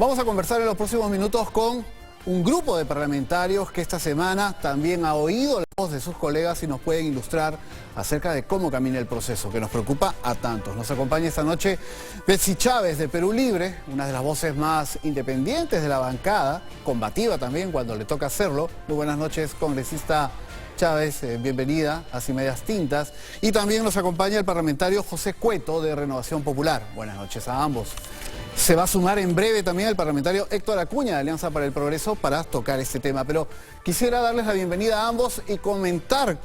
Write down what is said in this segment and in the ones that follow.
Vamos a conversar en los próximos minutos con un grupo de parlamentarios que esta semana también ha oído la voz de sus colegas y nos pueden ilustrar acerca de cómo camina el proceso, que nos preocupa a tantos. Nos acompaña esta noche Betsy Chávez de Perú Libre, una de las voces más independientes de la bancada, combativa también cuando le toca hacerlo. Muy buenas noches, congresista Chávez, bienvenida a Sin Medias Tintas. Y también nos acompaña el parlamentario José Cueto de Renovación Popular. Buenas noches a ambos. Se va a sumar en breve también el parlamentario Héctor Acuña de Alianza para el Progreso para tocar este tema. Pero quisiera darles la bienvenida a ambos y comentar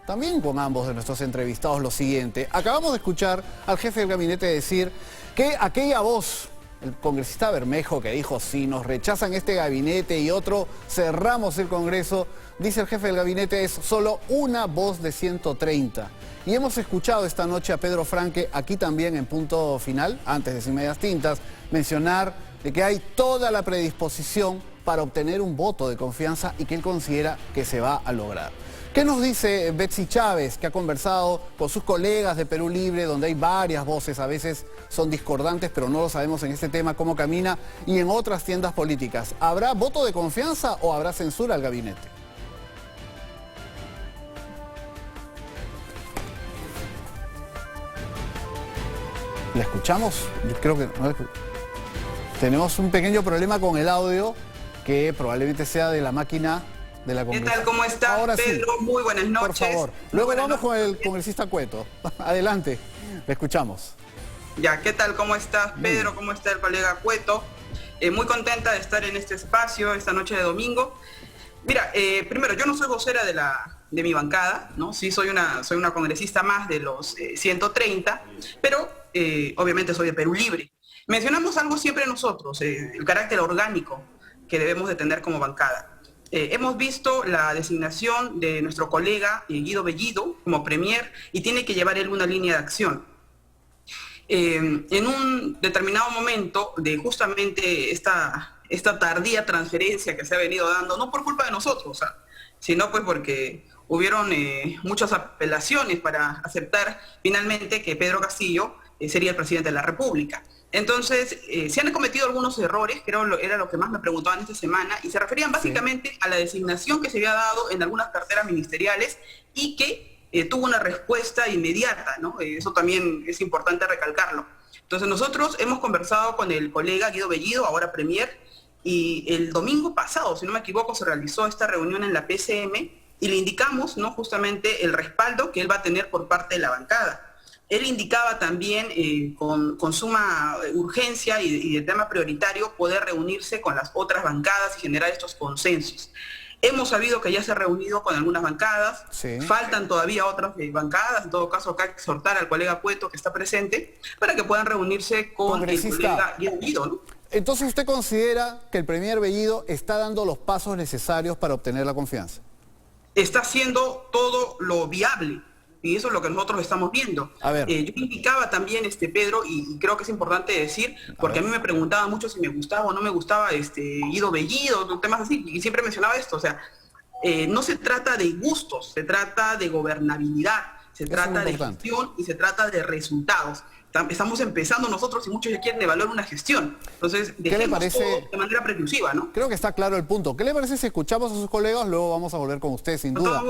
también con ambos de nuestros entrevistados lo siguiente. Acabamos de escuchar al jefe del gabinete decir que aquella voz, el congresista Bermejo, que dijo si nos rechazan este gabinete y otro cerramos el Congreso, dice el jefe del gabinete, es solo una voz de 130. Y hemos escuchado esta noche a Pedro Franque, aquí también en Punto Final, antes de Sin Medias Tintas, mencionar de que hay toda la predisposición para obtener un voto de confianza y que él considera que se va a lograr. ¿Qué nos dice Betsy Chávez, que ha conversado con sus colegas de Perú Libre, donde hay varias voces, a veces son discordantes, pero no lo sabemos en este tema, cómo camina, y en otras tiendas políticas? ¿Habrá voto de confianza o habrá censura al gabinete? ¿La escuchamos? Yo creo que no. Tenemos un pequeño problema con el audio, que probablemente sea de la máquina de la congresista. ¿Qué tal? ¿Cómo está, Ahora Pedro? Sí. Muy buenas noches. Por favor. Luego vamos con el congresista Cueto. Adelante, le escuchamos. Ya, ¿qué tal? ¿Cómo estás, Pedro? ¿Cómo está el colega Cueto? Muy contenta de estar en este espacio esta noche de domingo. Mira, primero, yo no soy vocera de mi bancada, ¿no? Sí, soy una congresista más de los 130, pero obviamente soy de Perú Libre. Mencionamos algo siempre nosotros, el carácter orgánico que debemos de tener como bancada. Hemos visto la designación de nuestro colega Guido Bellido como premier y tiene que llevar él una línea de acción. En un determinado momento de justamente esta tardía transferencia que se ha venido dando, no por culpa de nosotros, sino pues porque hubieron muchas apelaciones para aceptar finalmente que Pedro Castillo sería el presidente de la República. Entonces, se han cometido algunos errores, creo era lo que más me preguntaban esta semana, y se referían básicamente a la designación que se había dado en algunas carteras ministeriales y que tuvo una respuesta inmediata, ¿no? Eso también es importante recalcarlo. Entonces, nosotros hemos conversado con el colega Guido Bellido, ahora premier, y el domingo pasado, si no me equivoco, se realizó esta reunión en la PCM y le indicamos, ¿no?, justamente el respaldo que él va a tener por parte de la bancada. Él indicaba también con suma urgencia y de tema prioritario poder reunirse con las otras bancadas y generar estos consensos. Hemos sabido que ya se ha reunido con algunas bancadas, sí. Faltan todavía otras bancadas, en todo caso acá exhortar al colega Cueto que está presente para que puedan reunirse con el colega Bellido, ¿no? Entonces, ¿usted considera que el premier Bellido está dando los pasos necesarios para obtener la confianza? Está haciendo todo lo viable. Y eso es lo que nosotros estamos viendo. A ver. Yo indicaba también, Pedro, y creo que es importante decir, porque a mí me preguntaban mucho si me gustaba o no me gustaba Guido Bellido, temas así, y siempre mencionaba esto, o sea, no se trata de gustos, se trata de gobernabilidad, se trata de gestión y se trata de resultados. Estamos empezando nosotros y muchos ya quieren evaluar una gestión. Entonces, ¿qué le parece todo de manera preclusiva, ¿no? Creo que está claro el punto. ¿Qué le parece si escuchamos a sus colegas? Luego vamos a volver con usted, sin duda.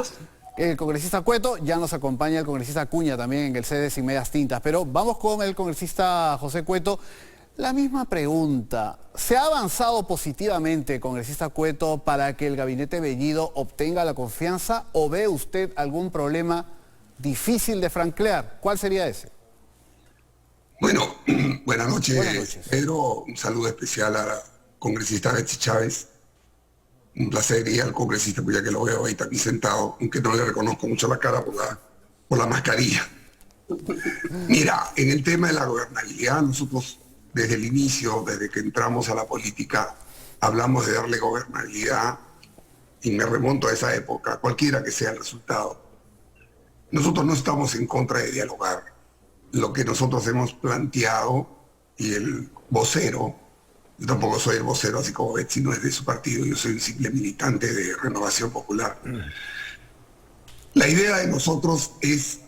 El congresista Cueto, ya nos acompaña el congresista Acuña también en el sede Sin Medias Tintas. Pero vamos con el congresista José Cueto. La misma pregunta. ¿Se ha avanzado positivamente, congresista Cueto, para que el gabinete Bellido obtenga la confianza o ve usted algún problema difícil de franquear? ¿Cuál sería ese? Bueno, buenas noches, Pedro. Un saludo especial a la congresista Betsy Chávez. Un placer ir al congresista, pues ya que lo veo ahí también sentado, aunque no le reconozco mucho la cara por la mascarilla. Mira, en el tema de la gobernabilidad, nosotros desde el inicio, desde que entramos a la política, hablamos de darle gobernabilidad, y me remonto a esa época, cualquiera que sea el resultado. Nosotros no estamos en contra de dialogar. Lo que nosotros hemos planteado, y el vocero, yo tampoco soy el vocero, así como Betsy no es de su partido, yo soy un simple militante de Renovación Popular. La idea de nosotros es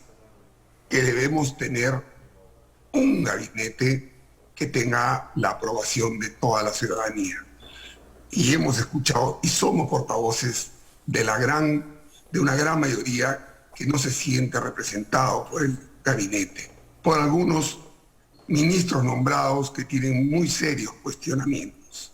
que debemos tener un gabinete que tenga la aprobación de toda la ciudadanía. Y hemos escuchado y somos portavoces de una gran mayoría que no se siente representado por el gabinete, por algunos ministros nombrados que tienen muy serios cuestionamientos.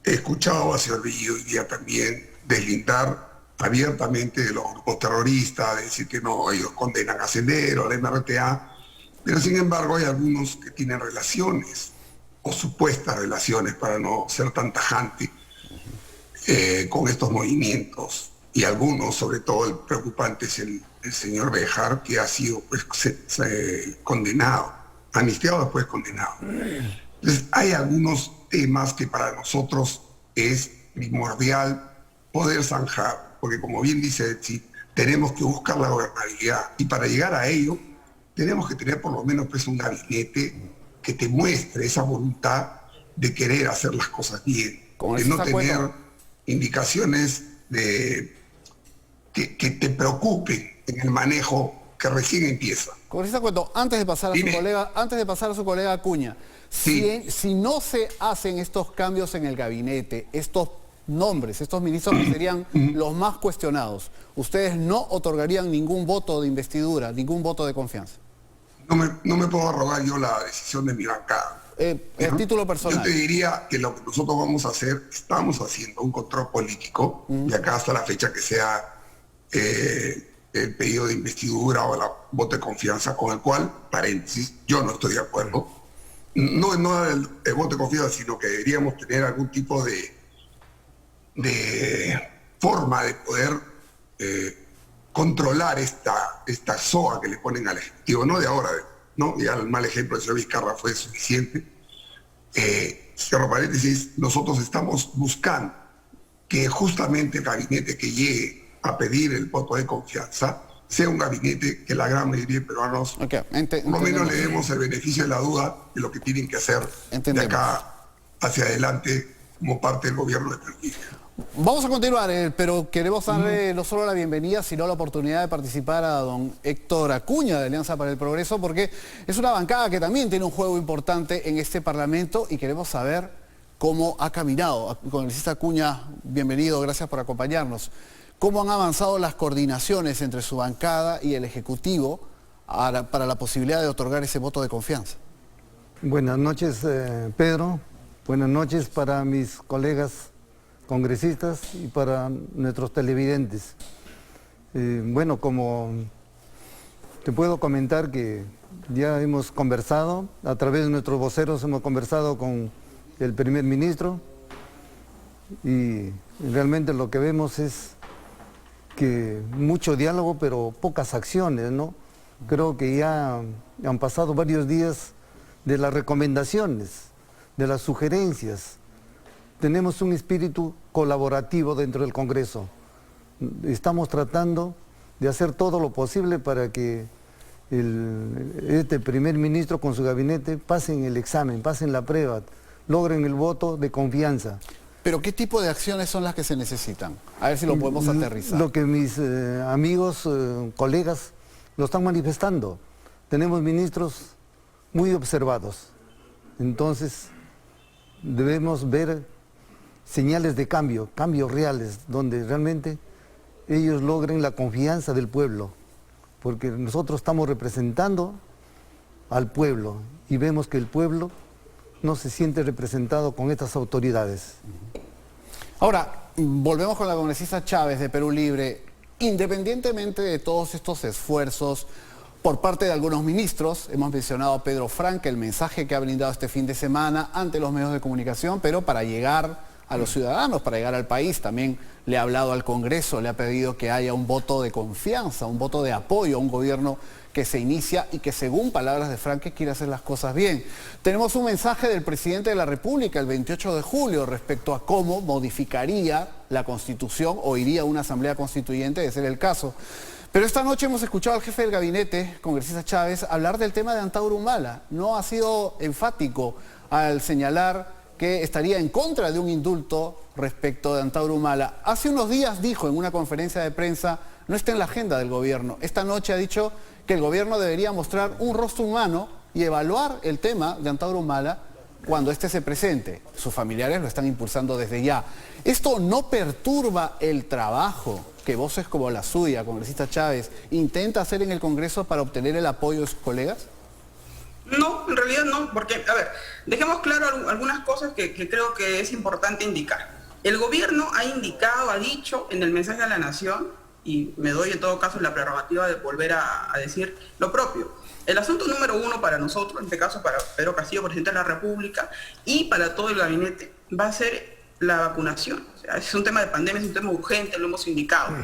He escuchado a señor Bellido hoy día también deslindar abiertamente de los grupos terroristas, decir que no, ellos condenan a Sendero, a la MRTA, pero sin embargo hay algunos que tienen relaciones, o supuestas relaciones, para no ser tan tajante, con estos movimientos. Y algunos, sobre todo el preocupante es el señor Béjar, que ha sido pues, condenado, amnistiado, después condenado. Entonces hay algunos temas que para nosotros es primordial poder zanjar, porque como bien dice Etsy, tenemos que buscar la gobernabilidad, y para llegar a ello tenemos que tener por lo menos pues, un gabinete que te muestre esa voluntad de querer hacer las cosas bien, de no tener indicaciones que te preocupen en el manejo que recién empieza. Congresista Cueto, antes de pasar a su colega Acuña, Sí. si no se hacen estos cambios en el gabinete, estos nombres, estos ministros que serían los más cuestionados, ¿ustedes no otorgarían ningún voto de investidura, ningún voto de confianza? No me puedo arrogar yo la decisión de mi bancada. A título personal. Yo te diría que lo que nosotros vamos a hacer, estamos haciendo un control político, de acá hasta la fecha que sea el pedido de investidura o la voto de confianza, con el cual, paréntesis, yo no estoy de acuerdo. No el voto de confianza, sino que deberíamos tener algún tipo de forma de poder controlar esta SOA que le ponen al Ejecutivo, no de ahora, ¿no? Ya el mal ejemplo del señor Vizcarra fue suficiente. Cierro paréntesis, nosotros estamos buscando que justamente el gabinete que llegue a pedir el voto de confianza sea un gabinete que la gran mayoría de peruanos por lo menos le demos el beneficio de la duda de lo que tienen que hacer de acá hacia adelante como parte del gobierno de Perú. Vamos a continuar, pero queremos darle no solo la bienvenida, sino la oportunidad de participar a don Héctor Acuña, de Alianza para el Progreso, porque es una bancada que también tiene un juego importante en este Parlamento y queremos saber cómo ha caminado. Congresista Acuña, bienvenido, gracias por acompañarnos. ¿Cómo han avanzado las coordinaciones entre su bancada y el Ejecutivo para la posibilidad de otorgar ese voto de confianza? Buenas noches, Pedro. Buenas noches para mis colegas congresistas y para nuestros televidentes. Bueno, como te puedo comentar que ya hemos conversado, a través de nuestros voceros hemos conversado con el primer ministro y realmente lo que vemos es que mucho diálogo pero pocas acciones, ¿no? Creo que ya han pasado varios días de las recomendaciones, de las sugerencias. Tenemos un espíritu colaborativo dentro del Congreso. Estamos tratando de hacer todo lo posible para que este primer ministro con su gabinete pasen el examen, pasen la prueba, logren el voto de confianza. ¿Pero qué tipo de acciones son las que se necesitan? A ver si lo podemos aterrizar. Lo que mis amigos, colegas, lo están manifestando. Tenemos ministros muy observados. Entonces, debemos ver señales de cambio, cambios reales, donde realmente ellos logren la confianza del pueblo, porque nosotros estamos representando al pueblo y vemos que el pueblo no se siente representado con estas autoridades. Ahora, volvemos con la congresista Chávez de Perú Libre. Independientemente de todos estos esfuerzos por parte de algunos ministros, hemos mencionado a Pedro Franque, el mensaje que ha brindado este fin de semana ante los medios de comunicación, pero para llegar a los ciudadanos, para llegar al país, también le ha hablado al Congreso, le ha pedido que haya un voto de confianza, un voto de apoyo a un gobierno que se inicia y que, según palabras de Franque, quiere hacer las cosas bien. Tenemos un mensaje del presidente de la República el 28 de julio respecto a cómo modificaría la Constitución o iría a una asamblea constituyente, de ser el caso. Pero esta noche hemos escuchado al jefe del gabinete, congresista Chávez, hablar del tema de Antauro Humala. No ha sido enfático al señalar que estaría en contra de un indulto respecto de Antauro Humala. Hace unos días dijo en una conferencia de prensa, no está en la agenda del gobierno. Esta noche ha dicho que el gobierno debería mostrar un rostro humano y evaluar el tema de Antauro Humala cuando éste se presente. Sus familiares lo están impulsando desde ya. ¿Esto no perturba el trabajo que voces como la suya, congresista Chávez, intenta hacer en el Congreso para obtener el apoyo de sus colegas? No, en realidad no, porque, a ver, dejemos claro algunas cosas que creo que es importante indicar. El gobierno ha indicado, ha dicho en el mensaje a la Nación, y me doy en todo caso la prerrogativa de volver a decir lo propio. El asunto número uno para nosotros, en este caso para Pedro Castillo, presidente de la República, y para todo el gabinete, va a ser la vacunación. O sea, es un tema de pandemia, es un tema urgente, lo hemos indicado.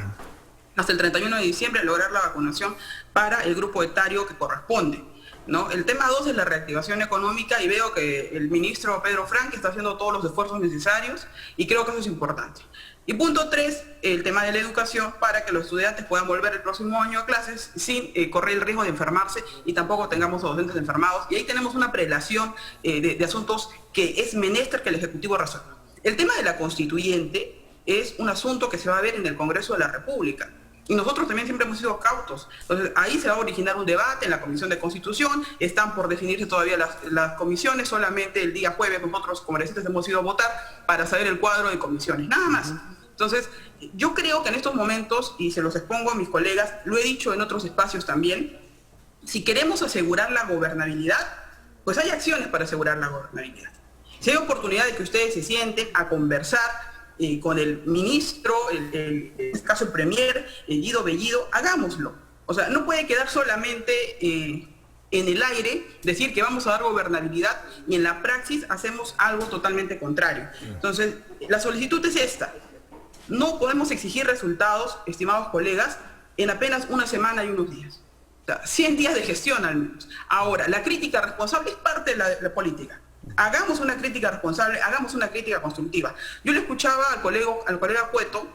Hasta el 31 de diciembre lograr la vacunación para el grupo etario que corresponde, ¿no? El tema 2 es la reactivación económica, y veo que el ministro Pedro Franque está haciendo todos los esfuerzos necesarios, y creo que eso es importante. Y punto 3, el tema de la educación, para que los estudiantes puedan volver el próximo año a clases sin correr el riesgo de enfermarse, y tampoco tengamos a docentes enfermados. Y ahí tenemos una prelación de asuntos que es menester que el Ejecutivo resuelva. El tema de la constituyente es un asunto que se va a ver en el Congreso de la República. Y nosotros también siempre hemos sido cautos. Entonces, ahí se va a originar un debate en la Comisión de Constitución. Están por definirse todavía las comisiones. Solamente el día jueves nosotros, congresistas, hemos ido a votar para saber el cuadro de comisiones. Nada más. Entonces, yo creo que en estos momentos, y se los expongo a mis colegas, lo he dicho en otros espacios también, si queremos asegurar la gobernabilidad, pues hay acciones para asegurar la gobernabilidad. Si hay oportunidad de que ustedes se sienten a conversar con el ministro, en este caso el premier, Guido Bellido, hagámoslo. O sea, no puede quedar solamente en el aire decir que vamos a dar gobernabilidad y en la praxis hacemos algo totalmente contrario. Entonces, la solicitud es esta. No podemos exigir resultados, estimados colegas, en apenas una semana y unos días. O sea, 100 días de gestión al menos. Ahora, la crítica responsable es parte de la política. Hagamos una crítica responsable, hagamos una crítica constructiva. Yo le escuchaba al colega Cueto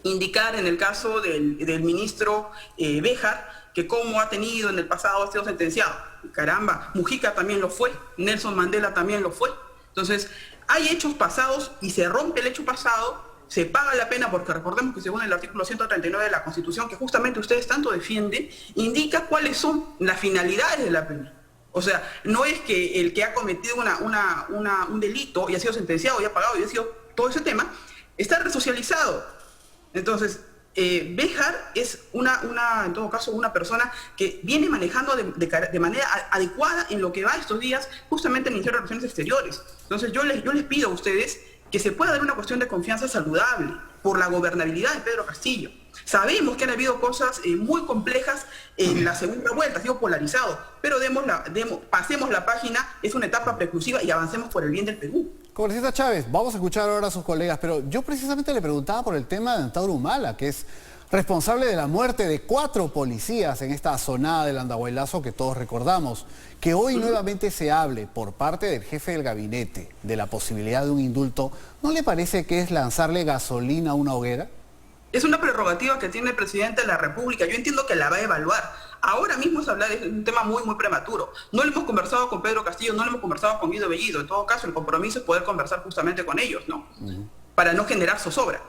indicar en el caso del ministro Béjar que como ha tenido en el pasado, ha sido sentenciado. Caramba, Mujica también lo fue, Nelson Mandela también lo fue. Entonces, hay hechos pasados y se rompe el hecho pasado, se paga la pena, porque recordemos que según el artículo 139 de la Constitución, que justamente ustedes tanto defienden, indica cuáles son las finalidades de la pena. O sea, no es que el que ha cometido un delito y ha sido sentenciado y ha pagado y ha sido todo ese tema, está resocializado. Entonces, Béjar es en todo caso, una persona que viene manejando de manera adecuada en lo que va estos días, justamente en el Ministerio de Relaciones Exteriores. Entonces, yo les pido a ustedes que se pueda dar una cuestión de confianza saludable por la gobernabilidad de Pedro Castillo. Sabemos que han habido cosas muy complejas en la segunda vuelta, ha sido polarizado, pero pasemos la página, es una etapa preclusiva y avancemos por el bien del Perú. Congresista Chávez, vamos a escuchar ahora a sus colegas, pero yo precisamente le preguntaba por el tema de Antauro Humala, que es responsable de la muerte de 4 policías en esta zonada del Andahuaylazo que todos recordamos. Que hoy nuevamente se hable por parte del jefe del gabinete de la posibilidad de un indulto, ¿no le parece que es lanzarle gasolina a una hoguera? Es una prerrogativa que tiene el presidente de la República. Yo entiendo que la va a evaluar. Ahora mismo es hablar de un tema muy prematuro. No lo hemos conversado con Pedro Castillo, no lo hemos conversado con Guido Bellido. En todo caso, el compromiso es poder conversar justamente con ellos, ¿no? Para no generar zozobra.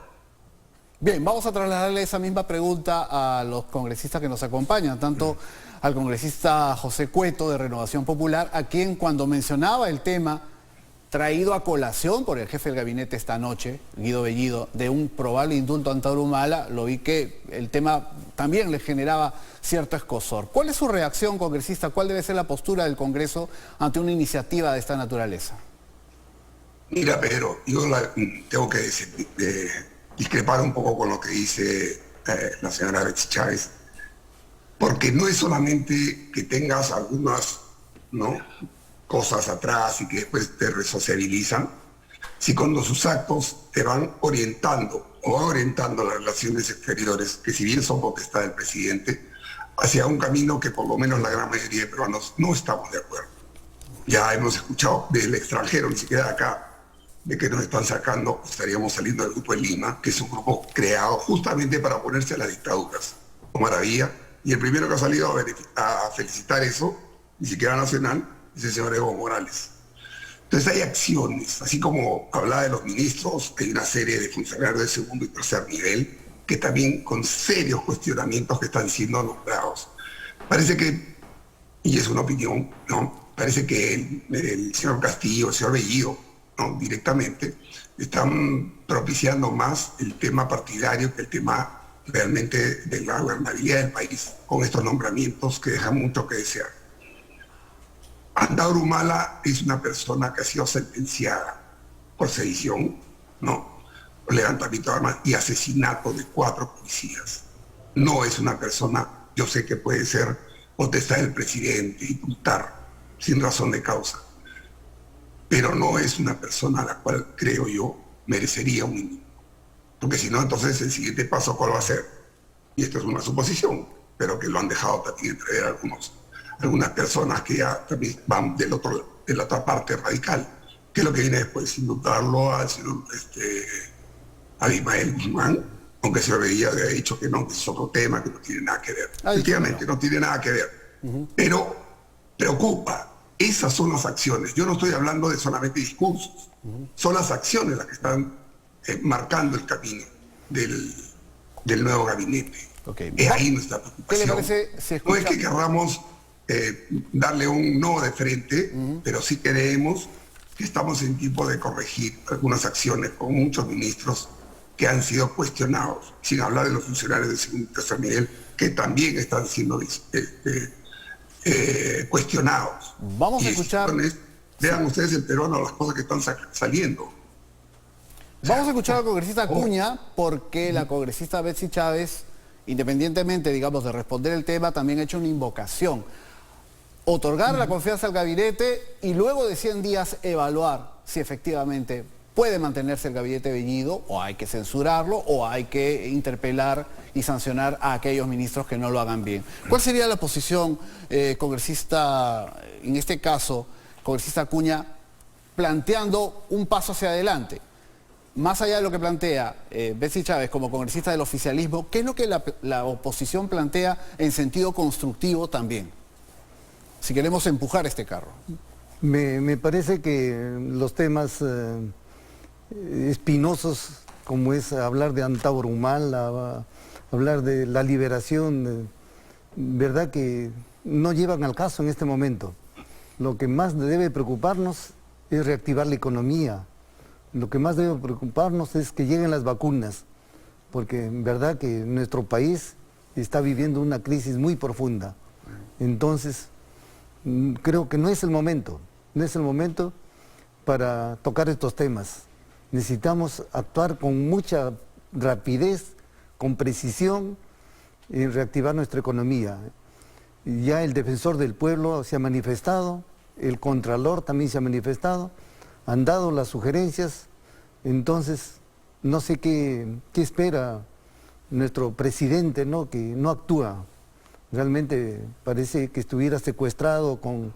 Bien, vamos a trasladarle esa misma pregunta a los congresistas que nos acompañan, tanto al congresista José Cueto de Renovación Popular, a quien cuando mencionaba el tema traído a colación por el jefe del gabinete esta noche, Guido Bellido, de un probable indulto a Antauro Humala, lo vi que el tema también le generaba cierto escozor. ¿Cuál es su reacción, congresista? ¿Cuál debe ser la postura del Congreso ante una iniciativa de esta naturaleza? Mira, Pedro, yo tengo que discrepar un poco con lo que dice la señora Betsy Chávez, porque no es solamente que tengas algunas, ¿no?, cosas atrás y que después te resociabilizan, si cuando sus actos te van orientando o van orientando las relaciones exteriores, que si bien son potestad del presidente, hacia un camino que por lo menos la gran mayoría de peruanos no estamos de acuerdo. Ya hemos escuchado del extranjero, ni siquiera de acá, de que nos están sacando, estaríamos saliendo del Grupo de Lima, que es un grupo creado justamente para oponerse a las dictaduras. Maravilla. Y el primero que ha salido a felicitar eso, ni siquiera nacional, es el señor Evo Morales. Entonces hay acciones, así como hablaba de los ministros, hay una serie de funcionarios de segundo y tercer nivel que también con serios cuestionamientos que están siendo nombrados. Parece que y es una opinión, ¿no? Parece que el señor Castillo, el señor Bellido, ¿no? Directamente, están propiciando más el tema partidario que el tema realmente de la gobernabilidad del país, con estos nombramientos que dejan mucho que desear. Antauro Humala es una persona que ha sido sentenciada por sedición, ¿no? Por levantamiento de armas y asesinato de 4 policías. No es una persona, yo sé que puede ser potestad del presidente, imputar sin razón de causa, pero no es una persona a la cual, creo yo, merecería un indulto. Porque si no, entonces el siguiente paso, ¿cuál va a ser? Y esto es una suposición, pero que lo han dejado también entrever algunas personas que ya también van de la otra parte radical. ¿Qué es lo que viene después? Indultarlo al señor Abimael Guzmán, aunque se veía había dicho que no, que es otro tema, que no tiene nada que ver. Efectivamente, no tiene nada que ver. Pero preocupa. Esas son las acciones. Yo no estoy hablando de solamente discursos. Son las acciones las que están marcando el camino del nuevo gabinete. Es ahí nuestra preocupación. ¿Qué le parece si escucha? No es que querramos darle un no de frente, pero sí creemos que estamos en tiempo de corregir algunas acciones con muchos ministros que han sido cuestionados, sin hablar de los funcionarios de segundo y tercer nivel, que también están siendo cuestionados. Vamos a escuchar. Vean ustedes en peruano las cosas que están saliendo. Vamos a escuchar al congresista Acuña, porque la congresista Betsy Chávez, independientemente, digamos, de responder el tema, también ha hecho una invocación. Otorgar la confianza al gabinete y luego de 100 días evaluar si efectivamente puede mantenerse el gabinete Bellido, o hay que censurarlo, o hay que interpelar y sancionar a aquellos ministros que no lo hagan bien. ¿Cuál sería la posición, congresista, en este caso, congresista Acuña, planteando un paso hacia adelante? Más allá de lo que plantea Betsy Chávez como congresista del oficialismo, ¿qué es lo que la oposición plantea en sentido constructivo también? Si queremos empujar este carro. Me parece que los temas espinosos, como es hablar de Antauro Humala, hablar de la liberación, verdad que no llevan al caso en este momento. Lo que más debe preocuparnos es reactivar la economía. Lo que más debe preocuparnos es que lleguen las vacunas, porque en verdad que nuestro país está viviendo una crisis muy profunda. Entonces, creo que no es el momento para tocar estos temas. Necesitamos actuar con mucha rapidez, con precisión, y reactivar nuestra economía. Ya el defensor del pueblo se ha manifestado, el contralor también se ha manifestado, han dado las sugerencias, entonces no sé qué espera nuestro presidente, ¿no? Que no actúa. Realmente parece que estuviera secuestrado con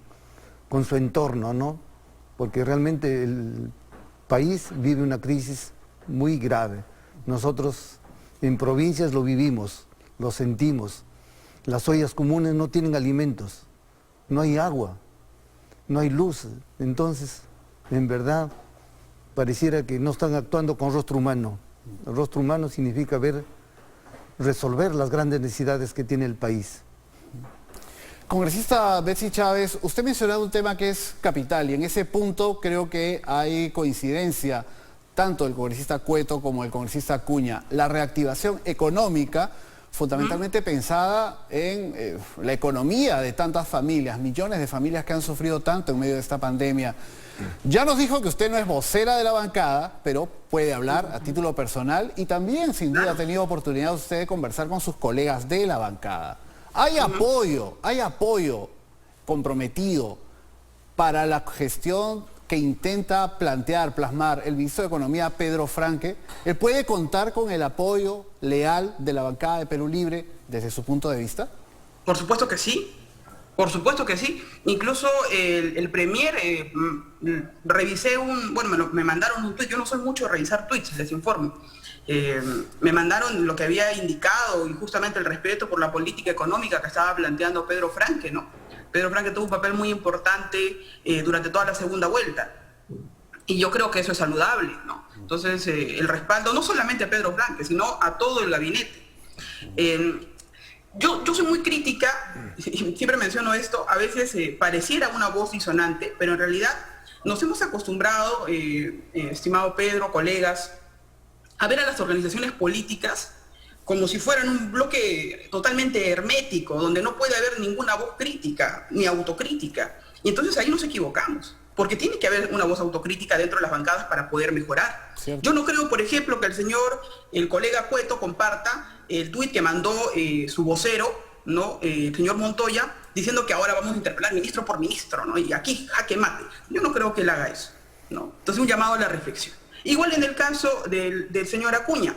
su entorno, ¿no? Porque realmente el país vive una crisis muy grave. Nosotros en provincias lo vivimos, lo sentimos. Las ollas comunes no tienen alimentos, no hay agua, no hay luz. Entonces, en verdad, pareciera que no están actuando con rostro humano. El rostro humano significa resolver las grandes necesidades que tiene el país. Congresista Betsy Chávez, usted ha mencionado un tema que es capital y en ese punto creo que hay coincidencia tanto del congresista Cueto como del congresista Acuña. La reactivación económica, fundamentalmente pensada en la economía de tantas familias, millones de familias que han sufrido tanto en medio de esta pandemia. Ya nos dijo que usted no es vocera de la bancada, pero puede hablar a título personal y también sin duda ha tenido oportunidad usted de conversar con sus colegas de la bancada. Hay apoyo comprometido para la gestión que intenta plasmar el ministro de Economía, Pedro Franque. ¿Él puede contar con el apoyo leal de la bancada de Perú Libre desde su punto de vista? Por supuesto que sí. Por supuesto que sí. Incluso el Premier, revisé me mandaron un tuit. Yo no soy mucho de revisar tuits, les informo. Me mandaron lo que había indicado y justamente el respeto por la política económica que estaba planteando Pedro Franque, ¿no? Pedro Franque tuvo un papel muy importante durante toda la segunda vuelta. Y yo creo que eso es saludable, ¿no? Entonces, el respaldo no solamente a Pedro Franque, sino a todo el gabinete. Yo soy muy crítica, y siempre menciono esto, a veces pareciera una voz disonante, pero en realidad nos hemos acostumbrado, estimado Pedro, colegas, a ver a las organizaciones políticas como si fueran un bloque totalmente hermético, donde no puede haber ninguna voz crítica, ni autocrítica. Y entonces ahí nos equivocamos, porque tiene que haber una voz autocrítica dentro de las bancadas para poder mejorar. ¿Cierto? Yo no creo, por ejemplo, que el colega Cueto comparta el tuit que mandó su vocero, ¿no? El señor Montoya, diciendo que ahora vamos a interpelar ministro por ministro, ¿no? Y aquí jaque mate. Yo no creo que él haga eso, ¿no? Entonces un llamado a la reflexión. Igual en el caso del señor Acuña.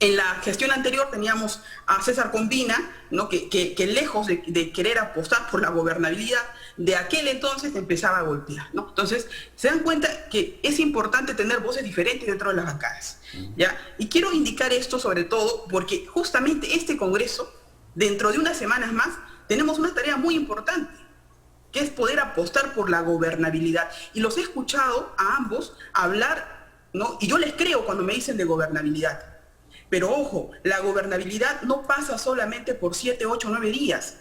En la gestión anterior teníamos a César Combina, ¿no? que lejos de querer apostar por la gobernabilidad, de aquel entonces empezaba a golpear, ¿no? Entonces, se dan cuenta que es importante tener voces diferentes dentro de las bancadas, ¿ya? Y quiero indicar esto sobre todo porque justamente este Congreso, dentro de unas semanas más, tenemos una tarea muy importante, que es poder apostar por la gobernabilidad. Y los he escuchado a ambos hablar, ¿no? Y yo les creo cuando me dicen de gobernabilidad. Pero ojo, la gobernabilidad no pasa solamente por 7, 8, 9 días.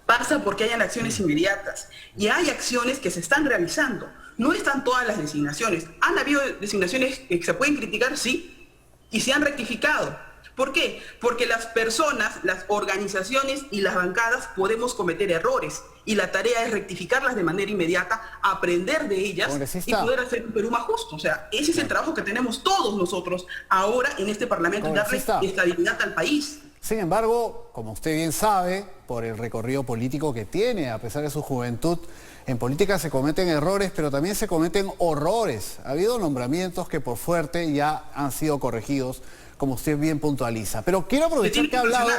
Pasa porque hayan acciones inmediatas. Y hay acciones que se están realizando. No están todas las designaciones. ¿Han habido designaciones que se pueden criticar? Sí. Y se han rectificado. ¿Por qué? Porque las personas, las organizaciones y las bancadas podemos cometer errores. Y la tarea es rectificarlas de manera inmediata, aprender de ellas y poder hacer un Perú más justo. O sea, ese es el trabajo que tenemos todos nosotros ahora en este Parlamento y darle estabilidad al país. Sin embargo, como usted bien sabe, por el recorrido político que tiene, a pesar de su juventud, en política se cometen errores, pero también se cometen horrores. Ha habido nombramientos que por suerte ya han sido corregidos, como usted bien puntualiza. Pero quiero aprovechar que ha hablado,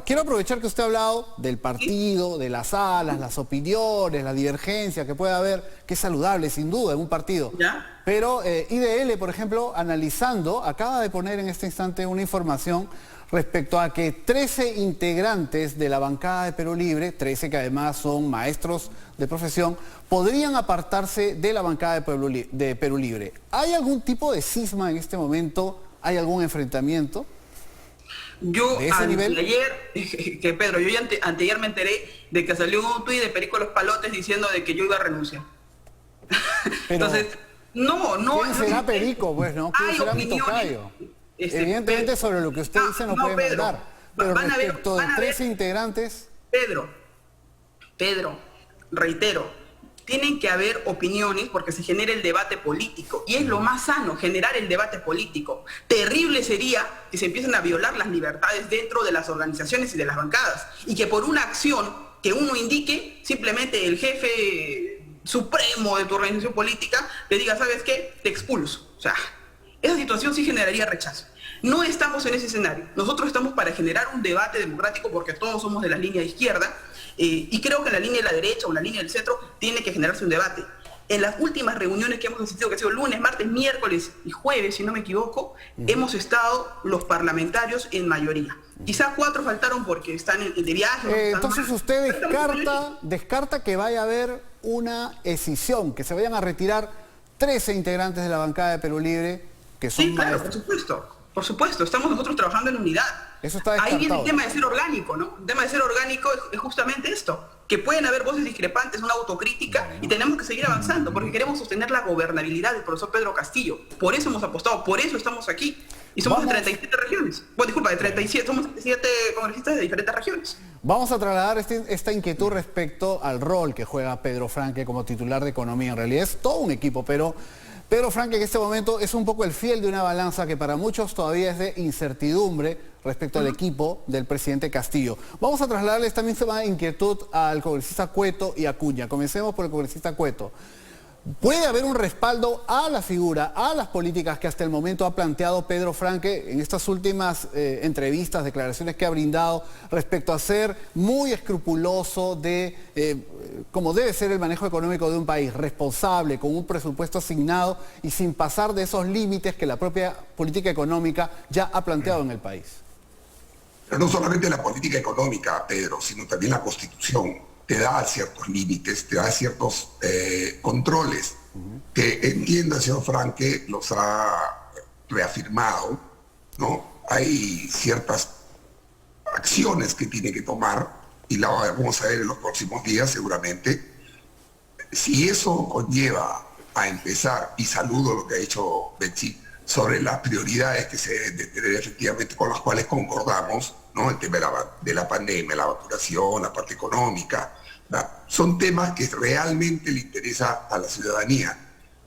quiero aprovechar que usted ha hablado del partido, de las alas, las opiniones, la divergencia que puede haber, que es saludable sin duda en un partido. ¿Ya? Pero IDL, por ejemplo, analizando, acaba de poner en este instante una información respecto a que 13 integrantes de la bancada de Perú Libre, 13 que además son maestros de profesión, podrían apartarse de la bancada de Perú Libre. ¿Hay algún tipo de cisma en este momento? ¿Hay algún enfrentamiento? Yo ayer, que Pedro, yo anteayer me enteré de que salió un tuit de Perico Los Palotes diciendo de que yo iba a renunciar. Entonces, no. ¿Quién será Perico? Pues no, ¿quién será mi tocayo? Evidentemente sobre lo que usted dice no puede mandar. Pero respecto de 13 integrantes... Pedro, reitero, tienen que haber opiniones porque se genera el debate político. Y es lo más sano, generar el debate político. Terrible sería que se empiecen a violar las libertades dentro de las organizaciones y de las bancadas. Y que por una acción que uno indique, simplemente el jefe supremo de tu organización política te diga, ¿sabes qué? Te expulso. O sea, esa situación sí generaría rechazo. No estamos en ese escenario. Nosotros estamos para generar un debate democrático porque todos somos de la línea de izquierda y creo que en la línea de la derecha o en la línea del centro tiene que generarse un debate. En las últimas reuniones que hemos asistido, que ha sido lunes, martes, miércoles y jueves, si no me equivoco, hemos estado los parlamentarios en mayoría. Quizá 4 faltaron porque están de viaje. Entonces usted descarta que vaya a haber una escisión, que se vayan a retirar 13 integrantes de la bancada de Perú Libre, que son sí, claro, maestros. Por supuesto, estamos nosotros trabajando en unidad. Eso está descartado. Ahí viene el tema de ser orgánico, ¿no? El tema de ser orgánico es justamente esto, que pueden haber voces discrepantes, una autocrítica, y tenemos que seguir avanzando, porque queremos sostener la gobernabilidad del profesor Pedro Castillo. Por eso hemos apostado, por eso estamos aquí. Y somos de 37 regiones. Bueno, disculpa, de 37, somos 37 congresistas de diferentes regiones. Vamos a trasladar esta inquietud respecto al rol que juega Pedro Franque como titular de Economía. En realidad es todo un equipo, pero Pedro Franque en este momento es un poco el fiel de una balanza que para muchos todavía es de incertidumbre respecto al equipo del presidente Castillo. Vamos a trasladarle esta misma inquietud al congresista Cueto y Acuña. Comencemos por el congresista Cueto. ¿Puede haber un respaldo a la figura, a las políticas que hasta el momento ha planteado Pedro Franque en estas últimas entrevistas, declaraciones que ha brindado respecto a ser muy escrupuloso de cómo debe ser el manejo económico de un país, responsable, con un presupuesto asignado y sin pasar de esos límites que la propia política económica ya ha planteado en el país? Pero no solamente la política económica, Pedro, sino también la Constitución. Te da ciertos límites, te da ciertos controles, que entiendo el señor Franque los ha reafirmado, ¿no? Hay ciertas acciones que tiene que tomar, y la vamos a ver en los próximos días seguramente. Si eso conlleva a empezar, y saludo lo que ha dicho Betsy, sobre las prioridades que se deben de tener efectivamente con las cuales concordamos, ¿no? El tema de la pandemia, la vacunación, la parte económica, ¿verdad? Son temas que realmente le interesa a la ciudadanía.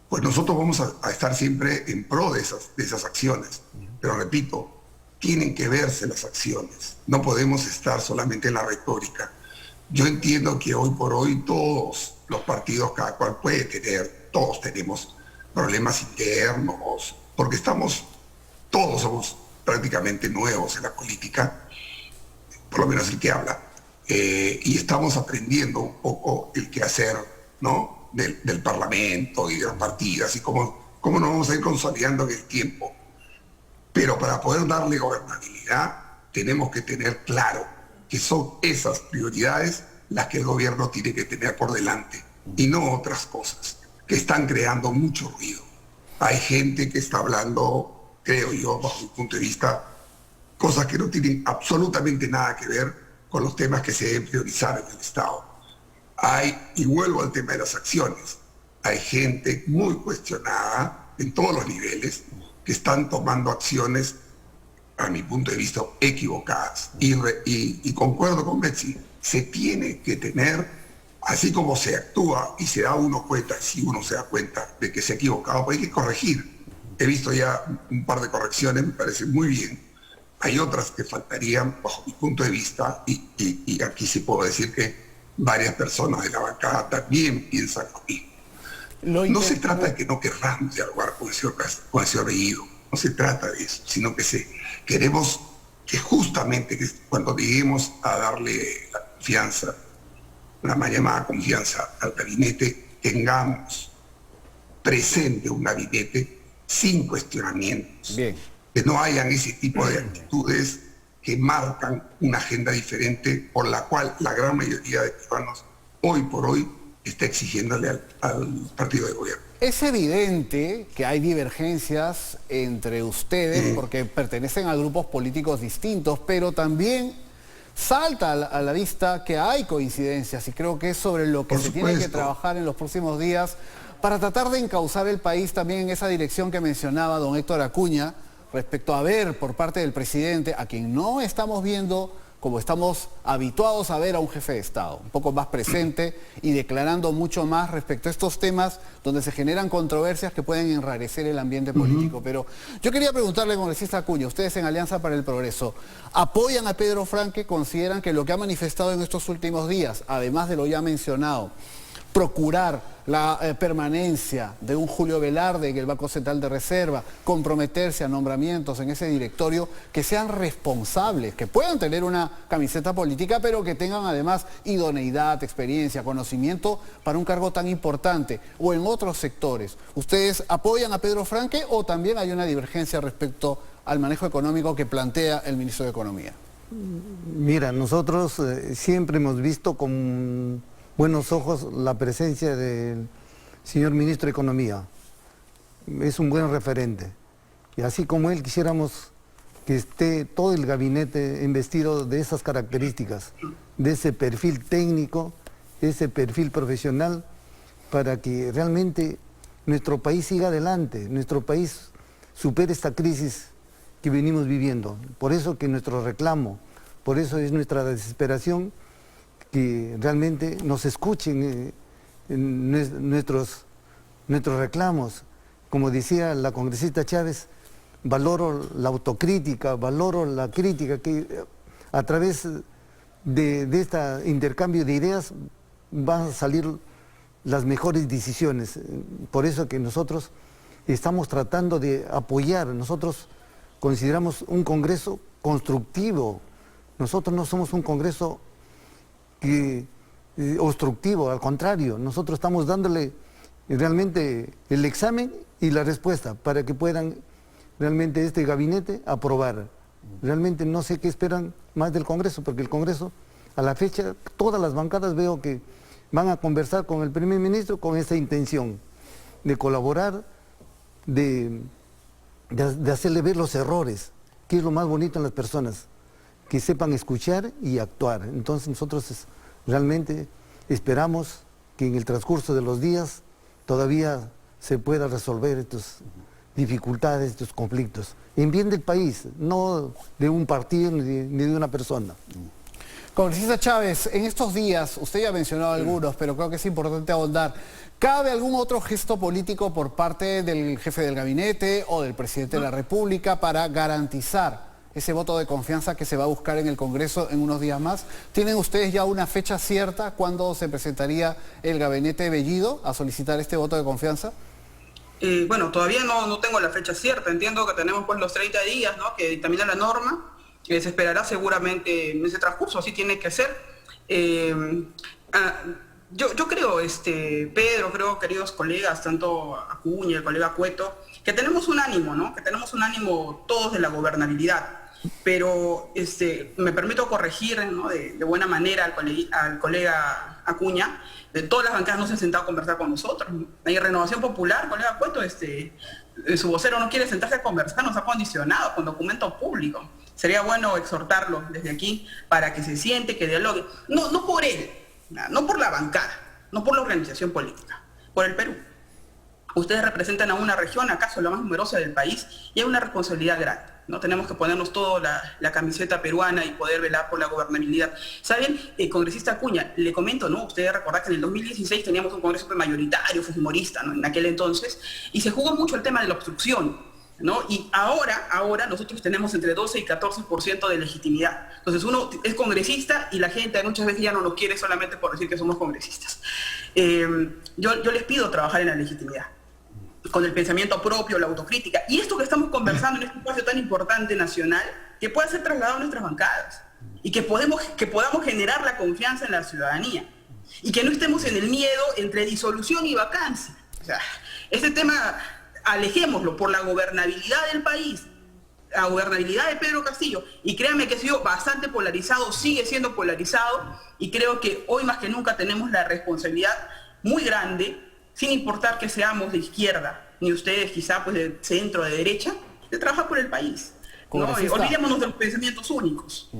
Pues nosotros vamos a estar siempre en pro de esas acciones. Pero repito, tienen que verse las acciones. No podemos estar solamente en la retórica. Yo entiendo que hoy por hoy todos los partidos, cada cual puede tener, todos tenemos problemas internos, porque todos somos prácticamente nuevos en la política, por lo menos el que habla, y estamos aprendiendo un poco el quehacer, ¿no? del Parlamento y de las partidas, y cómo nos vamos a ir consolidando en el tiempo. Pero para poder darle gobernabilidad, tenemos que tener claro que son esas prioridades las que el gobierno tiene que tener por delante, y no otras cosas que están creando mucho ruido. Hay gente que está hablando, creo yo, bajo mi punto de vista, cosas que no tienen absolutamente nada que ver con los temas que se deben priorizar en el Estado. Y vuelvo al tema de las acciones, hay gente muy cuestionada en todos los niveles que están tomando acciones, a mi punto de vista, equivocadas. Y concuerdo con Betsy, se tiene que tener, así como se actúa y se da uno cuenta, si uno se da cuenta de que se ha equivocado, pues hay que corregir. He visto ya un par de correcciones, me parece muy bien. Hay otras que faltarían, bajo mi punto de vista, y aquí sí puedo decir que varias personas de la bancada también piensan lo mismo. No se trata de que no querramos dialogar con el señor Bellido, no se trata de eso, sino que queremos que justamente cuando lleguemos a darle la confianza, la mal llamada confianza al gabinete, tengamos presente un gabinete sin cuestionamientos. Bien. Que no hayan ese tipo de actitudes que marcan una agenda diferente por la cual la gran mayoría de peruanos hoy por hoy está exigiéndole al partido de gobierno. Es evidente que hay divergencias entre ustedes porque pertenecen a grupos políticos distintos, pero también salta a la vista que hay coincidencias, y creo que es sobre lo que se tiene que trabajar en los próximos días para tratar de encauzar el país también en esa dirección que mencionaba don Héctor Acuña, respecto a ver por parte del presidente, a quien no estamos viendo como estamos habituados a ver a un jefe de Estado, un poco más presente y declarando mucho más respecto a estos temas donde se generan controversias que pueden enrarecer el ambiente político. Pero yo quería preguntarle, congresista Acuña, ustedes en Alianza para el Progreso, ¿apoyan a Pedro Franque? ¿Consideran que lo que ha manifestado en estos últimos días, además de lo ya mencionado, procurar la permanencia de un Julio Velarde en el Banco Central de Reserva, comprometerse a nombramientos en ese directorio que sean responsables, que puedan tener una camiseta política, pero que tengan además idoneidad, experiencia, conocimiento para un cargo tan importante, o en otros sectores? ¿Ustedes apoyan a Pedro Franque o también hay una divergencia respecto al manejo económico que plantea el ministro de Economía? Mira, nosotros siempre hemos visto con buenos ojos la presencia del señor ministro de Economía. Es un buen referente. Y así como él, quisiéramos que esté todo el gabinete investido de esas características, de ese perfil técnico, ese perfil profesional, para que realmente nuestro país siga adelante, nuestro país supere esta crisis que venimos viviendo. Por eso que nuestro reclamo, por eso es nuestra desesperación, que realmente nos escuchen en nuestros reclamos. Como decía la congresista Chávez, valoro la autocrítica, valoro la crítica, que a través de este intercambio de ideas van a salir las mejores decisiones. Por eso que nosotros estamos tratando de apoyar, nosotros consideramos un Congreso constructivo, nosotros no somos un Congreso obstructivo, al contrario, nosotros estamos dándole realmente el examen y la respuesta para que puedan realmente este gabinete aprobar. Realmente no sé qué esperan más del Congreso, porque el Congreso, a la fecha, todas las bancadas veo que van a conversar con el primer ministro con esa intención de colaborar, de hacerle ver los errores, que es lo más bonito en las personas, que sepan escuchar y actuar. Entonces nosotros realmente esperamos que en el transcurso de los días todavía se pueda resolver estas dificultades, estos conflictos, en bien del país, no de un partido ni de una persona. Congresista Chávez, en estos días, usted ya ha mencionado algunos, pero creo que es importante ahondar. ¿Cabe algún otro gesto político por parte del jefe del gabinete o del presidente de la República para garantizar ese voto de confianza que se va a buscar en el Congreso en unos días más? ¿Tienen ustedes ya una fecha cierta cuándo se presentaría el gabinete Bellido a solicitar este voto de confianza? Bueno, todavía no tengo la fecha cierta. Entiendo que tenemos pues los 30 días, ¿no?, que dictamina la norma. Se esperará seguramente en ese transcurso, así tiene que ser. Yo creo, Pedro, creo, queridos colegas, tanto Acuña, el colega Cueto, que tenemos un ánimo, ¿no? Que tenemos un ánimo todos de la gobernabilidad. Pero me permito corregir, ¿no?, de buena manera al colega Acuña. De todas las bancadas no se han sentado a conversar con nosotros. Hay Renovación Popular, colega Cueto, su vocero no quiere sentarse a conversar, nos ha condicionado con documento público. Sería bueno exhortarlo desde aquí para que se siente, que dialogue. No por él, no por la bancada, no por la organización política, por el Perú. Ustedes representan a una región, acaso la más numerosa del país, y hay una responsabilidad grande, ¿no? Tenemos que ponernos toda la camiseta peruana y poder velar por la gobernabilidad. ¿Saben, congresista Acuña? Le comento, ¿no? Ustedes recordarán que en el 2016 teníamos un congreso mayoritario, fujimorista, ¿no?, en aquel entonces, y se jugó mucho el tema de la obstrucción, ¿no? Y ahora nosotros tenemos entre 12 y 14% de legitimidad. Entonces uno es congresista y la gente muchas veces ya no nos quiere solamente por decir que somos congresistas. Yo les pido trabajar en la legitimidad, con el pensamiento propio, la autocrítica. Y esto que estamos conversando en este espacio tan importante nacional, que pueda ser trasladado a nuestras bancadas y que podamos generar la confianza en la ciudadanía y que no estemos en el miedo entre disolución y vacancia. O sea, este tema alejémoslo por la gobernabilidad del país, la gobernabilidad de Pedro Castillo, y créanme que ha sido bastante polarizado, sigue siendo polarizado, y creo que hoy más que nunca tenemos la responsabilidad muy grande, sin importar que seamos de izquierda, ni ustedes quizá pues de centro, de derecha, de trabajar por el país, ¿no? Olvidémonos de los pensamientos únicos.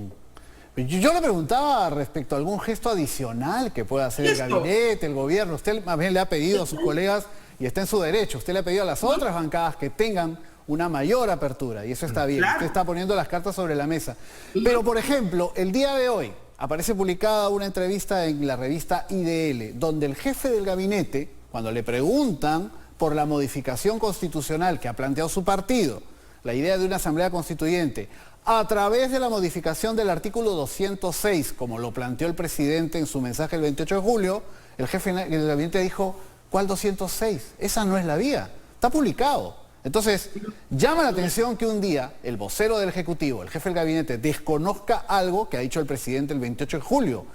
Yo le preguntaba respecto a algún gesto adicional que pueda hacer el gabinete, el gobierno. Usted más bien le ha pedido a sus colegas, y está en su derecho, usted le ha pedido a las otras bancadas que tengan una mayor apertura, y eso está bien. Claro. Usted está poniendo las cartas sobre la mesa. Pero, por ejemplo, el día de hoy aparece publicada una entrevista en la revista IDL, donde el jefe del gabinete, cuando le preguntan por la modificación constitucional que ha planteado su partido, la idea de una asamblea constituyente, a través de la modificación del artículo 206, como lo planteó el presidente en su mensaje el 28 de julio, el jefe del gabinete dijo: ¿cuál 206? Esa no es la vía. Está publicado. Entonces, llama la atención que un día el vocero del Ejecutivo, el jefe del gabinete, desconozca algo que ha dicho el presidente el 28 de julio.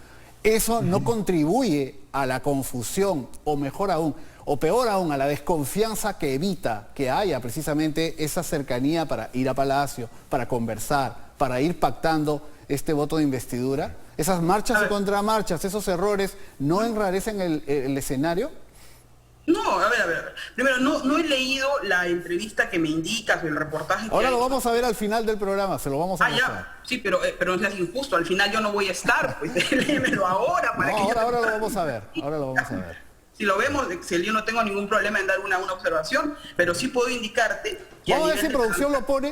Eso no contribuye a la confusión, o mejor aún, o peor aún, a la desconfianza que evita que haya precisamente esa cercanía para ir a Palacio, para conversar, para ir pactando este voto de investidura. Esas marchas y contramarchas, esos errores, ¿no enrarecen el escenario? No, a ver. Primero, no he leído la entrevista que me indicas, el reportaje que ahora lo vamos a ver al final del programa, se lo vamos a mostrar. Ya. Sí, pero no seas injusto, al final yo no voy a estar, pues léemelo ahora para que ahora lo vamos a ver, ahora lo vamos a ver. Si lo vemos, yo no tengo ningún problema en dar una observación, pero sí puedo indicarte que vamos a ver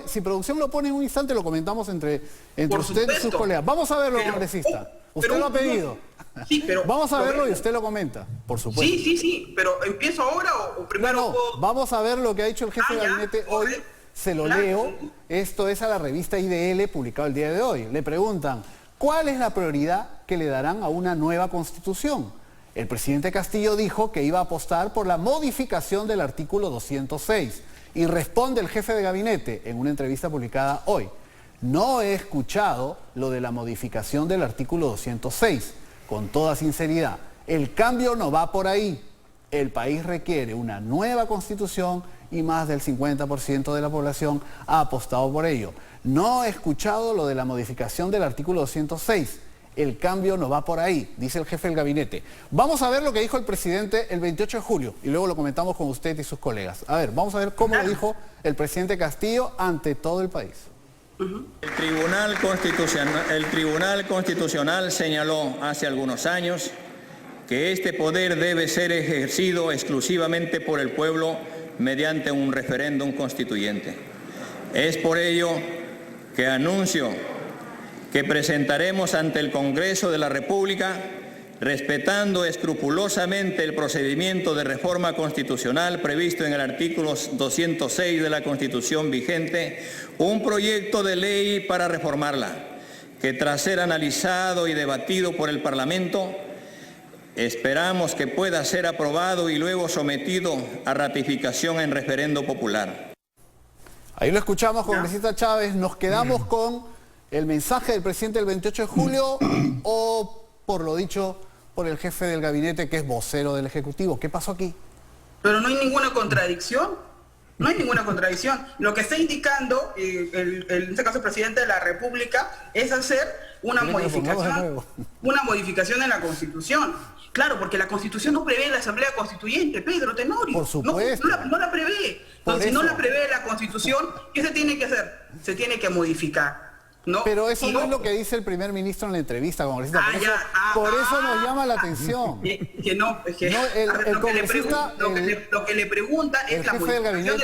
si producción lo pone en un instante, lo comentamos entre usted y sus colegas. Vamos a verlo, congresista. Usted lo ha pedido. Sí, pero vamos a verlo y usted lo comenta, por supuesto. Sí, pero ¿empiezo ahora o primero? Vamos a ver lo que ha dicho el jefe de gabinete hoy. Se lo leo. Esto es a la revista IDL, publicado el día de hoy. Le preguntan: ¿cuál es la prioridad que le darán a una nueva constitución? El presidente Castillo dijo que iba a apostar por la modificación del artículo 206. Y responde el jefe de gabinete en una entrevista publicada hoy: no he escuchado lo de la modificación del artículo 206. Con toda sinceridad, el cambio no va por ahí. El país requiere una nueva constitución y más del 50% de la población ha apostado por ello. No he escuchado lo de la modificación del artículo 206. El cambio no va por ahí, dice el jefe del gabinete. Vamos a ver lo que dijo el presidente el 28 de julio y luego lo comentamos con usted y sus colegas. A ver, vamos a ver cómo lo dijo el presidente Castillo ante todo el país. El Tribunal Constitucional señaló hace algunos años que este poder debe ser ejercido exclusivamente por el pueblo mediante un referéndum constituyente. Es por ello que anuncio que presentaremos ante el Congreso de la República, respetando escrupulosamente el procedimiento de reforma constitucional previsto en el artículo 206 de la Constitución vigente, un proyecto de ley para reformarla, que tras ser analizado y debatido por el Parlamento, esperamos que pueda ser aprobado y luego sometido a ratificación en referendo popular. Ahí lo escuchamos, congresista Chávez. Nos quedamos con el mensaje del presidente el 28 de julio o por lo dicho por el jefe del gabinete, que es vocero del Ejecutivo. ¿Qué pasó aquí? Pero no hay ninguna contradicción. No hay ninguna contradicción. Lo que está indicando en este caso el presidente de la República es hacer una modificación en la Constitución. Claro, porque la Constitución no prevé la Asamblea Constituyente, Pedro Tenorio. Por supuesto. No la prevé. Entonces, si no la prevé la Constitución, ¿qué se tiene que hacer? Se tiene que modificar. ¿No? Pero eso no es lo que dice el primer ministro en la entrevista, congresista. Por eso nos llama la atención. Lo que le preguntan es la modificación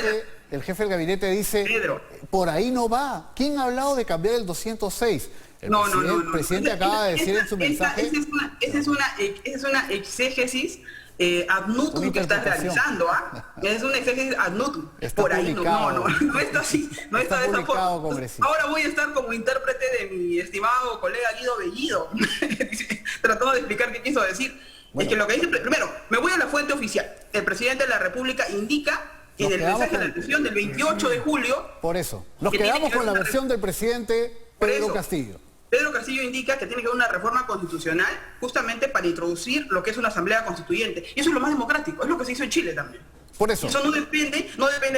el jefe del gabinete dice, Pedro, por ahí no va. ¿Quién ha hablado de cambiar el 206? El presidente acaba de decir en su mensaje... Esa es una exégesis ad nutum que estás realizando, es un exégesis ad nutum. Por ahí no está así, no está de esta forma. Ahora voy a estar como intérprete de mi estimado colega Guido Bellido, tratando de explicar qué quiso decir. Es que lo que dice, primero, me voy a la fuente oficial. El presidente de la República indica en el mensaje de la sesión del 28 de julio... Por eso, nos quedamos con la versión del presidente Pedro Castillo. Pedro Castillo indica que tiene que haber una reforma constitucional justamente para introducir lo que es una asamblea constituyente. Y eso es lo más democrático, es lo que se hizo en Chile también. Por eso. Eso no depende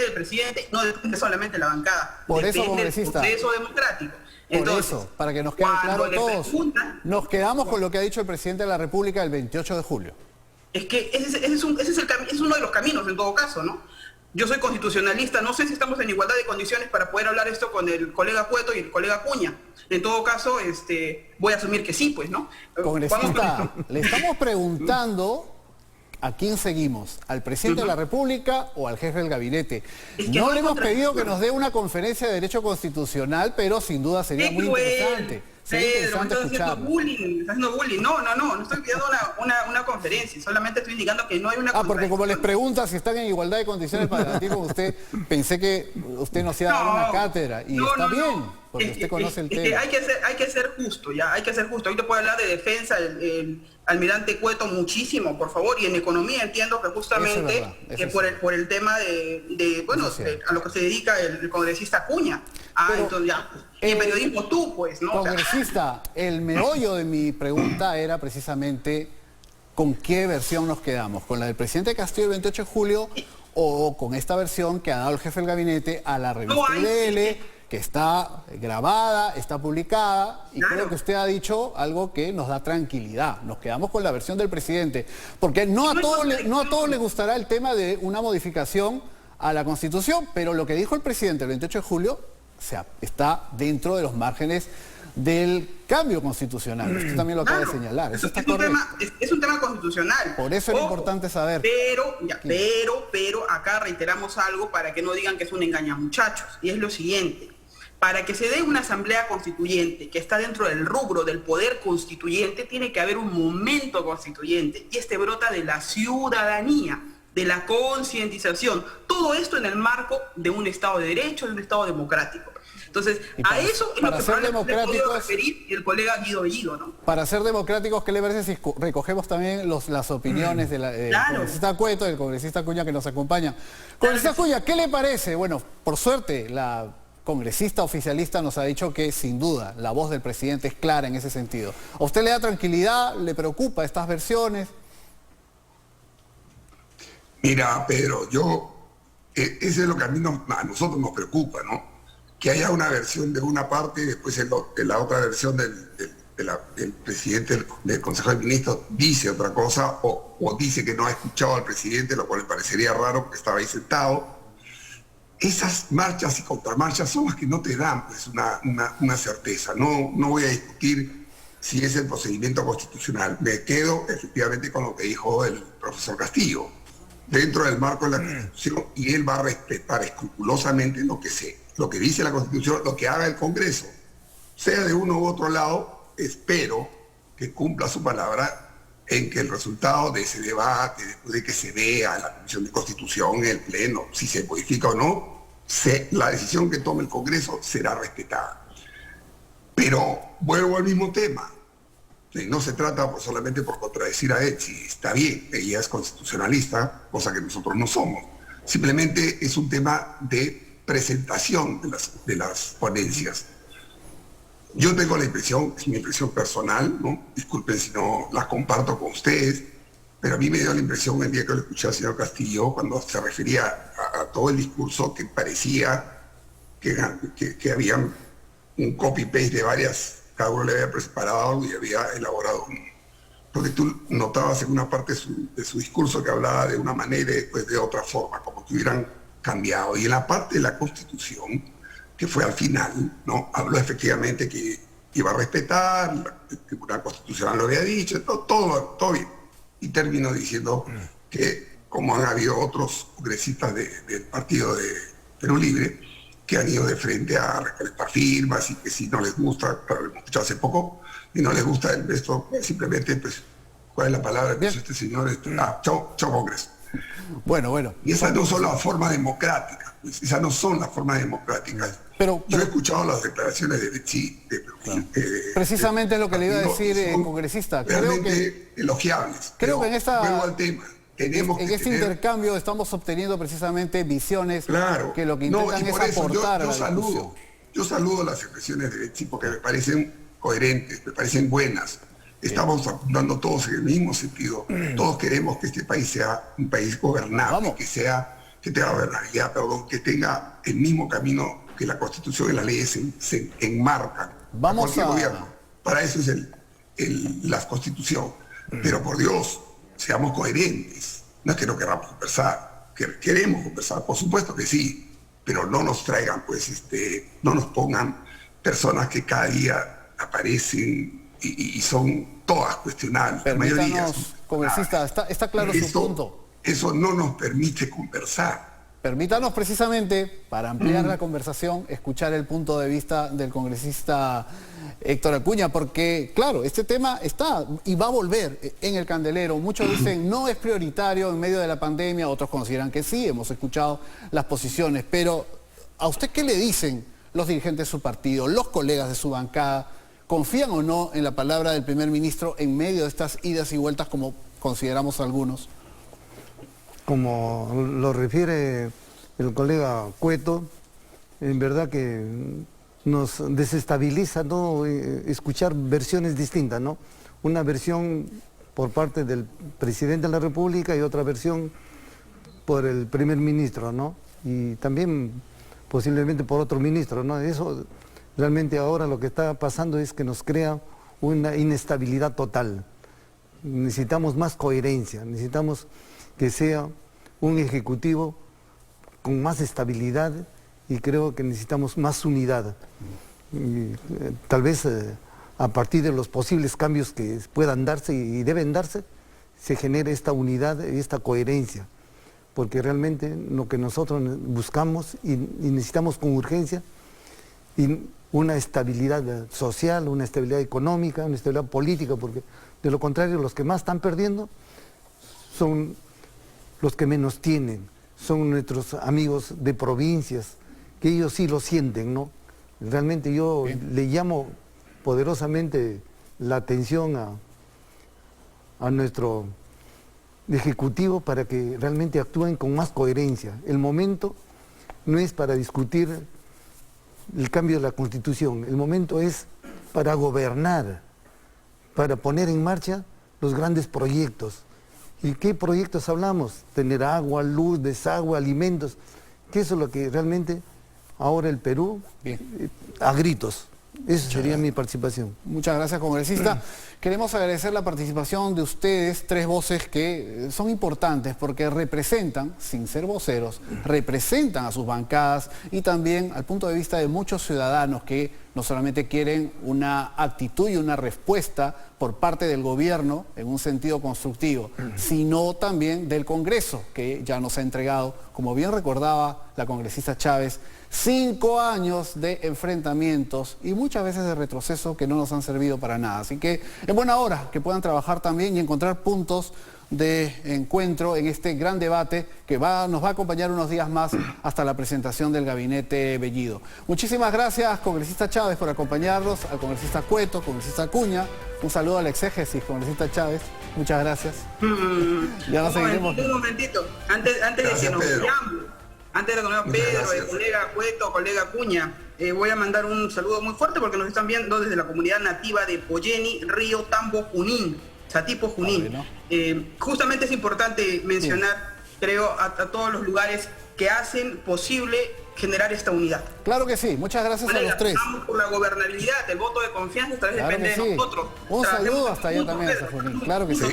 del presidente, no depende solamente de la bancada. Por eso, congresista. Depende del proceso democrático. Entonces, por eso, para que nos quede claro a todos, nos quedamos con lo que ha dicho el presidente de la República el 28 de julio. Es que ese es uno de los caminos en todo caso, ¿no? Yo soy constitucionalista, no sé si estamos en igualdad de condiciones para poder hablar esto con el colega Cueto y el colega Acuña. En todo caso, voy a asumir que sí, pues, ¿no? Congresista, le estamos preguntando a quién seguimos, al presidente de la República o al jefe del gabinete. No le hemos pedido que nos dé una conferencia de derecho constitucional, pero sin duda sería muy interesante. Pedro, estás haciendo bullying. No estoy pidiendo una conferencia, solamente estoy indicando que no hay una conferencia. Porque como les pregunta si están en igualdad de condiciones para debatir con usted, pensé que usted nos iba a dar una cátedra, y está bien, porque usted conoce el tema. Hay que ser justo, ya, hay que ser justo. Ahorita puedo hablar de defensa, el almirante Cueto muchísimo, por favor, y en economía entiendo que justamente por el tema a lo que se dedica el congresista Acuña. Entonces ya. Y en periodismo tú, pues, ¿no? Congresista, el meollo de mi pregunta era precisamente ¿con qué versión nos quedamos? ¿Con la del presidente Castillo el 28 de julio o con esta versión que ha dado el jefe del gabinete a la revista IDL, que está grabada, está publicada, y creo que usted ha dicho algo que nos da tranquilidad? Nos quedamos con la versión del presidente, porque no a todos les gustará el tema de una modificación a la Constitución, pero lo que dijo el presidente el 28 de julio está dentro de los márgenes del cambio constitucional. Usted también lo acaba de señalar. Eso está correcto. Es un tema constitucional. Por eso es importante saber. Pero acá reiteramos algo para que no digan que es un engañamuchachos. Y es lo siguiente. Para que se dé una asamblea constituyente que está dentro del rubro del poder constituyente, tiene que haber un momento constituyente. Y brota de la ciudadanía, de la concientización. Todo esto en el marco de un Estado de Derecho, de un Estado democrático. Entonces, a eso es lo que probablemente le puedo referir el colega Guido Bellido, ¿no? Para ser democráticos, ¿qué le parece si recogemos también las opiniones del congresista Cueto, del congresista Acuña que nos acompaña? Congresista Acuña, ¿qué le parece? Bueno, por suerte, la congresista oficialista nos ha dicho que, sin duda, la voz del presidente es clara en ese sentido. ¿A usted le da tranquilidad? ¿Le preocupa estas versiones? Mira, Pedro, eso es lo que a nosotros nos preocupa, ¿no? Que haya una versión de una parte y después la otra versión del presidente del Consejo de Ministros dice otra cosa o dice que no ha escuchado al presidente, lo cual le parecería raro porque estaba ahí sentado. esas marchas y contramarchas son las que no te dan pues, una certeza. No voy a discutir si es el procedimiento constitucional. Me quedo efectivamente con lo que dijo el profesor Castillo, dentro del marco de la Constitución, y él va a respetar escrupulosamente lo que dice la Constitución, lo que haga el Congreso. Sea de uno u otro lado, espero que cumpla su palabra en que el resultado de ese debate, después de que se vea en la Comisión de Constitución, en el Pleno, si se modifica o no, la decisión que tome el Congreso será respetada. Pero vuelvo al mismo tema. No se trata solamente por contradecir a Etsi, está bien, ella es constitucionalista, cosa que nosotros no somos. Simplemente es un tema de presentación de las ponencias. Yo tengo la impresión, es mi impresión personal, ¿no? Disculpen si no la comparto con ustedes, pero a mí me dio la impresión el día que lo escuché al señor Castillo, cuando se refería a todo el discurso, que parecía que había un copy-paste de varias, cada uno le había preparado y había elaborado porque tú notabas en una parte de su discurso que hablaba de una manera y después de otra forma, como que hubieran cambiado. Y en la parte de la Constitución, que fue al final, ¿no? Habló efectivamente que iba a respetar, el Tribunal Constitucional lo había dicho, todo bien. Y terminó diciendo que, como han habido otros congresistas del partido de Perú Libre, que han ido de frente a recolectar firmas y que si no les gusta, claro, lo hemos escuchado hace poco, y no les gusta esto, pues, simplemente, pues, ¿cuál es la palabra que hizo este señor? Chao Congreso. Bueno. Y esas no son las formas democráticas, pues, esas no son las formas democráticas. Pero yo he escuchado las declaraciones de Betsi, precisamente es lo que le iba a decir, congresista. Realmente elogiables. Creo que en vuelvo al tema. En este intercambio estamos obteniendo precisamente visiones que lo que intentan es aportar a la discusión. Yo saludo las expresiones de Betsi porque me parecen coherentes, me parecen buenas. Estamos apuntando todos en el mismo sentido. Todos queremos que este país sea un país gobernable, que tenga gobernabilidad, que tenga el mismo camino que la Constitución y las leyes se enmarcan. Vamos a gobierno. Para eso es la Constitución. Pero por Dios, seamos coherentes. No es que no queramos conversar, queremos conversar, por supuesto que sí, pero no nos traigan, pues, no nos pongan personas que cada día aparecen y son todas cuestionables. Permítanos, congresista, está claro su punto. Eso no nos permite conversar. Permítanos precisamente, para ampliar la conversación, escuchar el punto de vista del congresista Héctor Acuña, porque, claro, este tema está y va a volver en el candelero. Muchos dicen no es prioritario en medio de la pandemia, otros consideran que sí, hemos escuchado las posiciones, pero ¿a usted qué le dicen los dirigentes de su partido, los colegas de su bancada? ¿Confían o no en la palabra del primer ministro en medio de estas idas y vueltas como consideramos algunos? Como lo refiere el colega Cueto, en verdad que nos desestabiliza, ¿no?, escuchar versiones distintas, ¿no? Una versión por parte del presidente de la República y otra versión por el primer ministro, ¿no? Y también posiblemente por otro ministro, ¿no? Eso realmente ahora lo que está pasando es que nos crea una inestabilidad total. Necesitamos más coherencia, necesitamos que sea un ejecutivo con más estabilidad y creo que necesitamos más unidad. Y, tal vez a partir de los posibles cambios que puedan darse y deben darse, se genere esta unidad, esta coherencia, porque realmente lo que nosotros buscamos y necesitamos con urgencia, y una estabilidad social, una estabilidad económica, una estabilidad política, porque de lo contrario los que más están perdiendo son los que menos tienen, son nuestros amigos de provincias, que ellos sí lo sienten, ¿no? Realmente yo le llamo poderosamente la atención a nuestro Ejecutivo para que realmente actúen con más coherencia. El momento no es para discutir el cambio de la Constitución, el momento es para gobernar, para poner en marcha los grandes proyectos. ¿Y qué proyectos hablamos? Tener agua, luz, desagüe, alimentos, que eso es lo que realmente ahora el Perú, a gritos, Esa sería mi participación. Muchas gracias, congresista. Queremos agradecer la participación de ustedes, tres voces que son importantes porque representan, sin ser voceros, representan a sus bancadas y también al punto de vista de muchos ciudadanos que no solamente quieren una actitud y una respuesta por parte del gobierno en un sentido constructivo, sino también del Congreso, que ya nos ha entregado, como bien recordaba la congresista Chávez, 5 años de enfrentamientos y muchas veces de retroceso que no nos han servido para nada. Así que es buena hora que puedan trabajar también y encontrar puntos de encuentro en este gran debate que nos va a acompañar unos días más hasta la presentación del gabinete Bellido. Muchísimas gracias, congresista Chávez, por acompañarnos, al congresista Cueto, congresista Acuña. Un saludo al exégesis, congresista Chávez. Muchas gracias. Ya nos seguiremos. Un momentito, antes de que nos veamos. Antes de que nos veamos, Pedro, el colega Cueto, colega Acuña, voy a mandar un saludo muy fuerte porque nos están viendo desde la comunidad nativa de Poyeni, Río Tambo, Junín, Satipo, Junín. Justamente es importante mencionar, creo, a todos los lugares que hacen posible generar esta unidad. Claro que sí, muchas gracias a los tres. Estamos por la gobernabilidad, el voto de confianza, esta vez depende de nosotros. Un saludo hasta allá también, Junín. Claro que sí.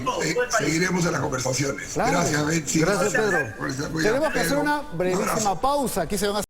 Seguiremos en las conversaciones. Claro. Gracias, Betsy. Gracias, Pedro. Tenemos que hacer una brevísima pausa. Aquí se van a